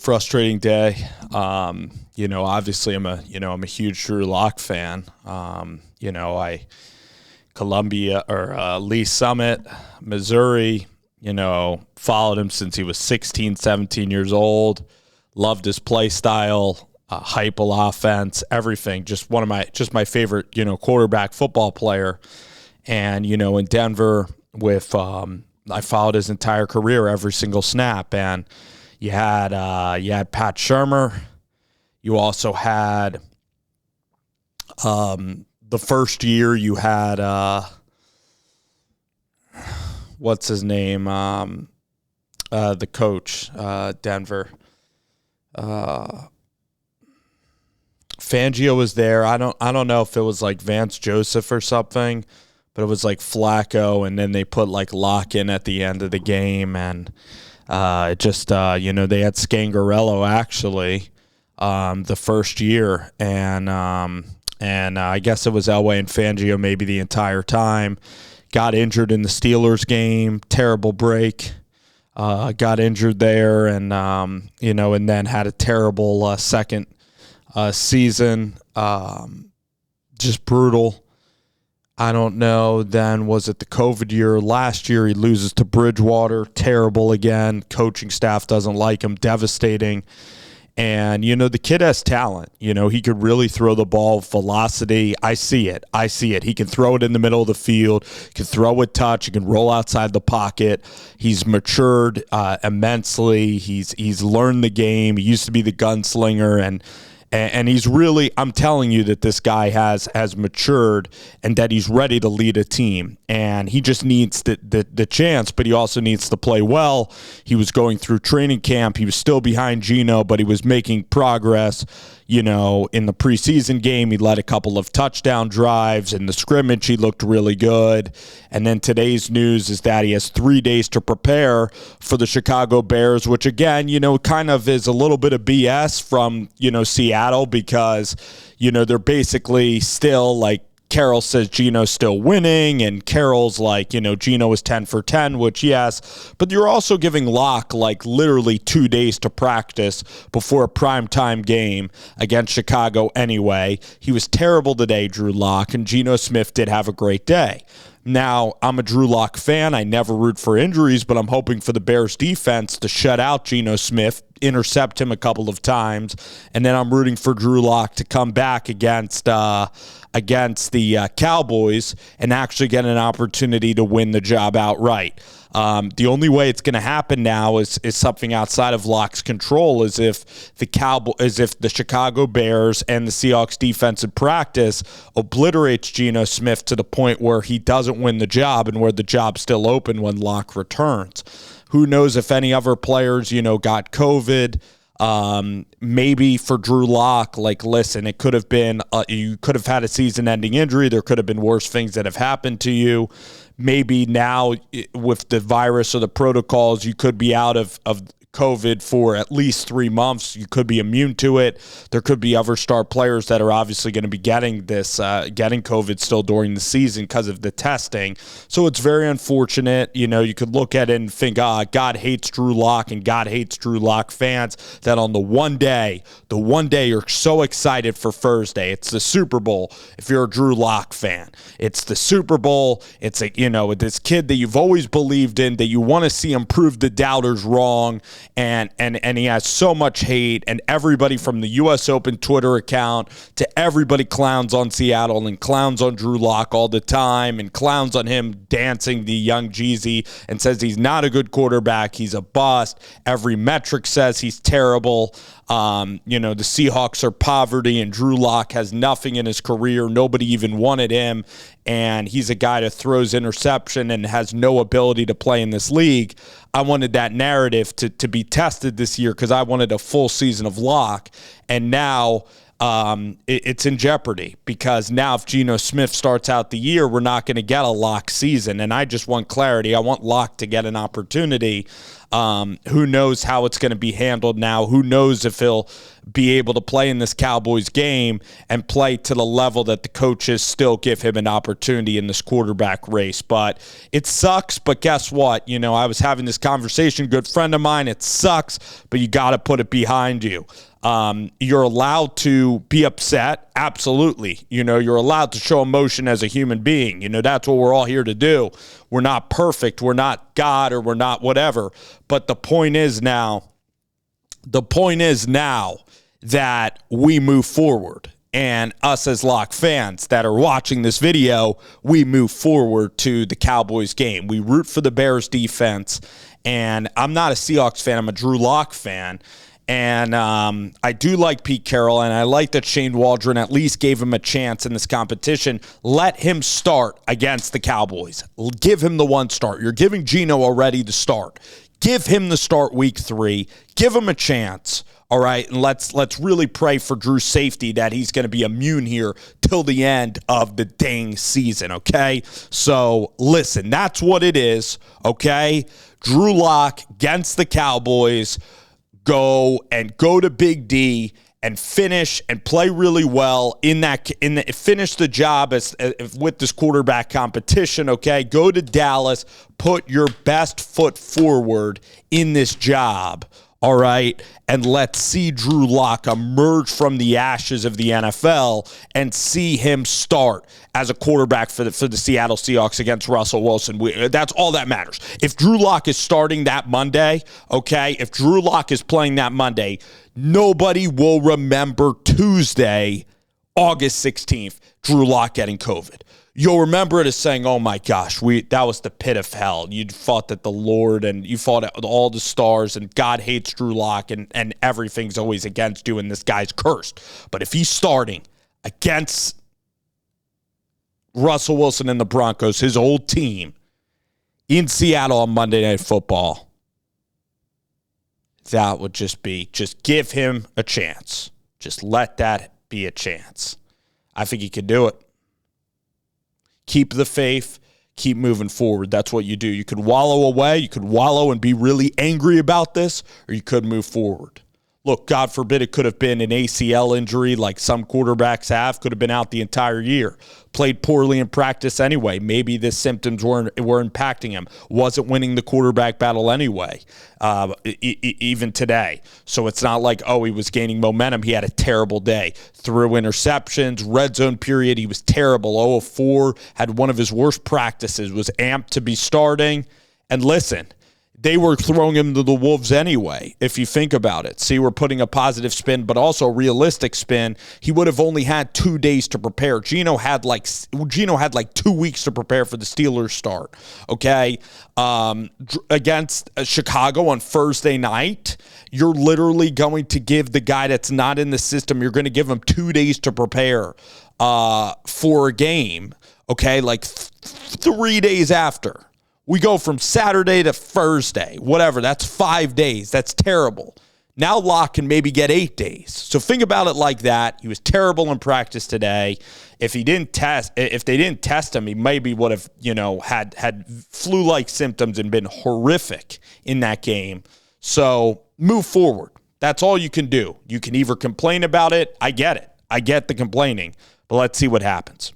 frustrating day. Obviously I'm a huge Drew Lock fan. Lee Summit, Missouri, followed him since he was 16, 17 years old. Loved his play style, Heupel offense, everything. Just my favorite, quarterback football player. And, in Denver I followed his entire career, every single snap. And you had Pat Shurmur. You also had the first year you had what's his name? The coach, Denver. Fangio was there. I don't know if it was like Vance Joseph or something, but it was like Flacco, and then they put like Lock in at the end of the game, and they had Scangarello actually the first year, and I guess it was Elway and Fangio maybe the entire time. Got injured in the Steelers game, terrible break. Got injured there, and and then had a terrible second season, just brutal. I don't know. Then was it the COVID year? Last year he loses to Bridgewater, terrible again. Coaching staff doesn't like him, devastating. And, the kid has talent. He could really throw the ball, velocity. I see it. He can throw it in the middle of the field, can throw it touch, he can roll outside the pocket. He's matured immensely. He's learned the game. He used to be the gunslinger, and he's really, I'm telling you that this guy has matured and that he's ready to lead a team. And he just needs the chance, but he also needs to play well. He was going through training camp. He was still behind Geno, but he was making progress. In the preseason game, he led a couple of touchdown drives. In the scrimmage, he looked really good. And then today's news is that he has 3 days to prepare for the Chicago Bears, which, again, kind of is a little bit of BS from, Seattle, because, they're basically still like, Carroll says Geno's still winning, and Carroll's like, Geno was 10 for 10, which yes, but you're also giving Lock like literally 2 days to practice before a primetime game against Chicago anyway. He was terrible today, Drew Lock, and Geno Smith did have a great day. Now, I'm a Drew Lock fan. I never root for injuries, but I'm hoping for the Bears defense to shut out Geno Smith, intercept him a couple of times, and then I'm rooting for Drew Lock to come back against the Cowboys and actually get an opportunity to win the job outright. The only way it's going to happen now is something outside of Lock's control, is if the Chicago Bears and the Seahawks defense in practice obliterates Geno Smith to the point where he doesn't win the job and where the job's still open when Lock returns. Who knows if any other players, got COVID. Maybe for Drew Lock, listen, it could have been, you could have had a season-ending injury. There could have been worse things that have happened to you. Maybe now with the virus or the protocols, you could be out of COVID for at least 3 months. You could be immune to it. There could be other star players that are obviously going to be getting COVID still during the season because of the testing. So it's very unfortunate. You could look at it and think, God hates Drew Lock and God hates Drew Lock fans, that on the one day you're so excited for Thursday. It's the Super Bowl if you're a Drew Lock fan. It's the Super Bowl. It's this kid that you've always believed in, that you want to see him prove the doubters wrong. And he has so much hate, and everybody from the U.S. Open Twitter account to everybody clowns on Seattle and clowns on Drew Lock all the time and clowns on him dancing the young Jeezy and says he's not a good quarterback, he's a bust. Every metric says he's terrible. The Seahawks are poverty, and Drew Lock has nothing in his career. Nobody even wanted him, and he's a guy that throws interception and has no ability to play in this league. I wanted that narrative to be tested this year because I wanted a full season of Lock, and now it's in jeopardy because now if Geno Smith starts out the year, we're not going to get a Lock season, and I just want clarity. I want Lock to get an opportunity. Who knows how it's going to be handled now? Who knows if he'll be able to play in this Cowboys game and play to the level that the coaches still give him an opportunity in this quarterback race. But it sucks, but guess what? I was having this conversation, good friend of mine, it sucks, but you got to put it behind you. You're allowed to be upset. Absolutely. You're allowed to show emotion as a human being. That's what we're all here to do. We're not perfect. We're not God or we're not whatever. But the point is now that we move forward. And us as Lock fans that are watching this video, we move forward to the Cowboys game. We root for the Bears defense. And I'm not a Seahawks fan. I'm a Drew Lock fan. And I do like Pete Carroll, and I like that Shane Waldron at least gave him a chance in this competition. Let him start against the Cowboys. Give him the one start. You're giving Geno already the start. Give him the start week 3. Give him a chance. All right, and let's really pray for Drew's safety that he's going to be immune here till the end of the dang season, okay? So, listen, that's what it is, okay? Drew Lock against the Cowboys. Go to Big D and finish and play really well finish the job as with this quarterback competition, okay? Go to Dallas, put your best foot forward in this job. All right, and let's see Drew Lock emerge from the ashes of the NFL and see him start as a quarterback for the Seattle Seahawks against Russell Wilson. That's all that matters. If Drew Lock is starting that Monday, okay, if Drew Lock is playing that Monday, nobody will remember Tuesday, August 16th, Drew Lock getting COVID. You'll remember it as saying, oh my gosh, that was the pit of hell. You fought that the Lord and you fought all the stars and God hates Drew Lock and everything's always against you and this guy's cursed. But if he's starting against Russell Wilson and the Broncos, his old team, in Seattle on Monday Night Football, that would just give him a chance. Just let that be a chance. I think he could do it. Keep the faith, keep moving forward. That's what you do. You could wallow away, you could wallow and be really angry about this, or you could move forward. Look, God forbid it could have been an ACL injury like some quarterbacks have, could have been out the entire year. Played poorly in practice anyway. Maybe the symptoms were impacting him. Wasn't winning the quarterback battle anyway, even today. So it's not like, he was gaining momentum. He had a terrible day. Threw interceptions, red zone period. He was terrible. 0 of 4, had one of his worst practices, was amped to be starting. And listen, they were throwing him to the wolves anyway, if you think about it. See, we're putting a positive spin, but also a realistic spin. He would have only had 2 days to prepare. Geno had like 2 weeks to prepare for the Steelers start, okay? Against Chicago on Thursday night, you're literally going to give the guy that's not in the system, you're going to give him 2 days to prepare for a game, okay? Like 3 days after. We go from Saturday to Thursday, whatever. That's 5 days. That's terrible. Now Lock can maybe get 8 days. So think about it like that. He was terrible in practice today. If they didn't test him, he maybe would have, had flu-like symptoms and been horrific in that game. So move forward. That's all you can do. You can either complain about it. I get it. I get the complaining. But let's see what happens.